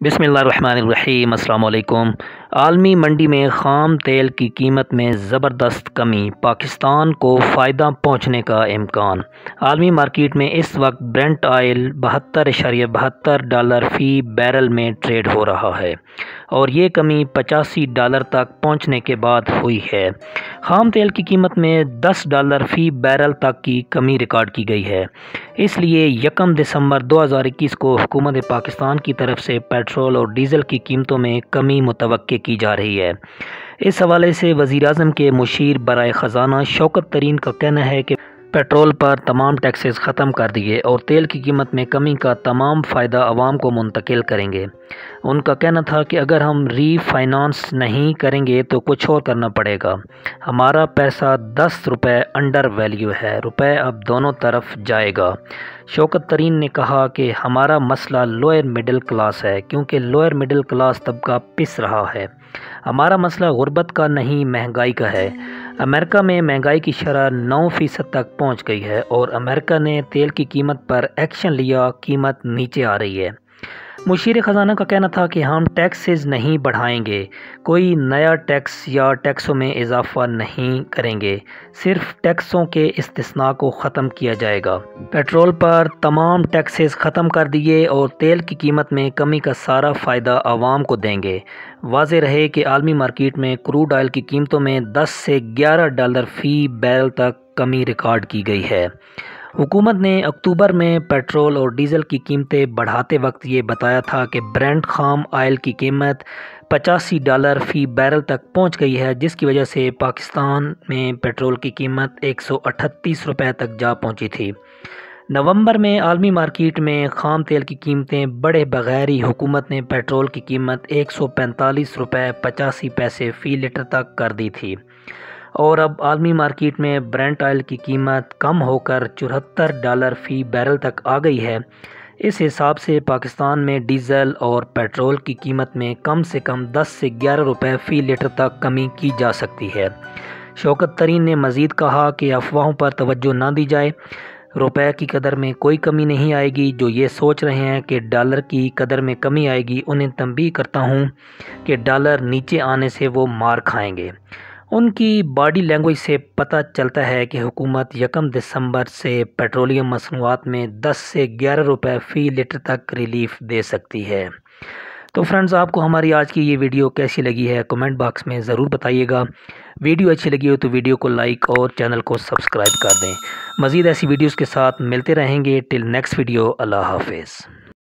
बिस्मिल्लाहिर्रहमानिर्रहीम। अस्सलाम वालेकुम। आलमी मंडी में ख़ाम तेल की कीमत में ज़बरदस्त कमी, पाकिस्तान को फ़ायदा पहुँचने का इम्कान। आलमी मार्केट में इस वक्त ब्रेंट ऑयल $72.72 फ़ी बैरल में ट्रेड हो रहा है और ये कमी $85 तक पहुँचने के बाद हुई है। ख़ाम तेल की कीमत में $10 फ़ी बैरल तक की कमी रिकॉर्ड की गई है। इसलिए 1 दिसंबर 2021 को हुकूमत पाकिस्तान की तरफ से पेट्रोल और डीज़ल की कीमतों में कमी मुतवक्के की जा रही है। इस हवाले से वज़ीर-ए-आज़म के मुशीर बराए ख़ज़ाना शौकत तरीन का कहना है कि पेट्रोल पर तमाम टैक्सेस ख़त्म कर दिए और तेल की कीमत में कमी का तमाम फ़ायदा आवाम को मुंतकिल करेंगे। उनका कहना था कि अगर हम रीफाइनेंस नहीं करेंगे तो कुछ और करना पड़ेगा। हमारा पैसा 10 रुपये अंडर वैल्यू है, रुपये अब दोनों तरफ जाएगा। शौकत तरीन ने कहा कि हमारा मसला लोअर मिडिल क्लास है, क्योंकि लोअर मिडिल क्लास तबका पिस रहा है। हमारा मसला गुर्बत का नहीं, महंगाई का है। अमेरिका में महंगाई की शरह 9% तक पहुंच गई है और अमेरिका ने तेल की कीमत पर एक्शन लिया, कीमत नीचे आ रही है। मुशीर ख़ज़ाना का कहना था कि हम टैक्सेस नहीं बढ़ाएंगे, कोई नया टैक्स या टैक्सों में इजाफ़ा नहीं करेंगे, सिर्फ टैक्सों के इस्तिस्ना को ख़त्म किया जाएगा। पेट्रोल पर तमाम टैक्सेस ख़त्म कर दिए और तेल की कीमत में कमी का सारा फ़ायदा आवाम को देंगे। वाज़ेह रहे कि आलमी मार्केट में क्रूड ऑयल की कीमतों में 10 से $11 फ़ी बैरल तक कमी रिकॉर्ड की गई है। हुकूमत ने अक्टूबर में पेट्रोल और डीज़ल की कीमतें बढ़ाते वक्त ये बताया था कि ब्रेंट खाम ऑयल की कीमत $85 फ़ी बैरल तक पहुंच गई है, जिसकी वजह से पाकिस्तान में पेट्रोल की कीमत 138 रुपये तक जा पहुंची थी। नवंबर में आलमी मार्केट में खाम तेल की कीमतें बढ़े बगैर ही हुकूमत ने पेट्रोल की कीमत 145 रुपये 85 पैसे फ़ी लीटर तक कर दी थी और अब आलमी मार्केट में ब्रेंट ऑयल की कीमत कम होकर $74 फ़ी बैरल तक आ गई है। इस हिसाब से पाकिस्तान में डीज़ल और पेट्रोल की कीमत में कम से कम 10 से 11 रुपये फ़ी लीटर तक कमी की जा सकती है। शौकत तरीन ने मज़ीद कहा कि अफवाहों पर तवज्जो ना दी जाए, रुपए की कदर में कोई कमी नहीं आएगी। जो ये सोच रहे हैं कि डॉलर की कदर में कमी आएगी, उन्हें तंबीह करता हूँ कि डॉलर नीचे आने से वो मार खाएंगे। उनकी बॉडी लैंग्वेज से पता चलता है कि हुकूमत 1 दिसंबर से पेट्रोलियम मसनूआत में 10 से 11 रुपये फ़ी लीटर तक रिलीफ दे सकती है। तो फ्रेंड्स, आपको हमारी आज की ये वीडियो कैसी लगी है कमेंट बॉक्स में ज़रूर बताइएगा। वीडियो अच्छी लगी हो तो वीडियो को लाइक और चैनल को सब्सक्राइब कर दें। मज़ीद ऐसी वीडियोज़ के साथ मिलते रहेंगे। टिल नेक्स्ट वीडियो, अल्लाह हाफिज़।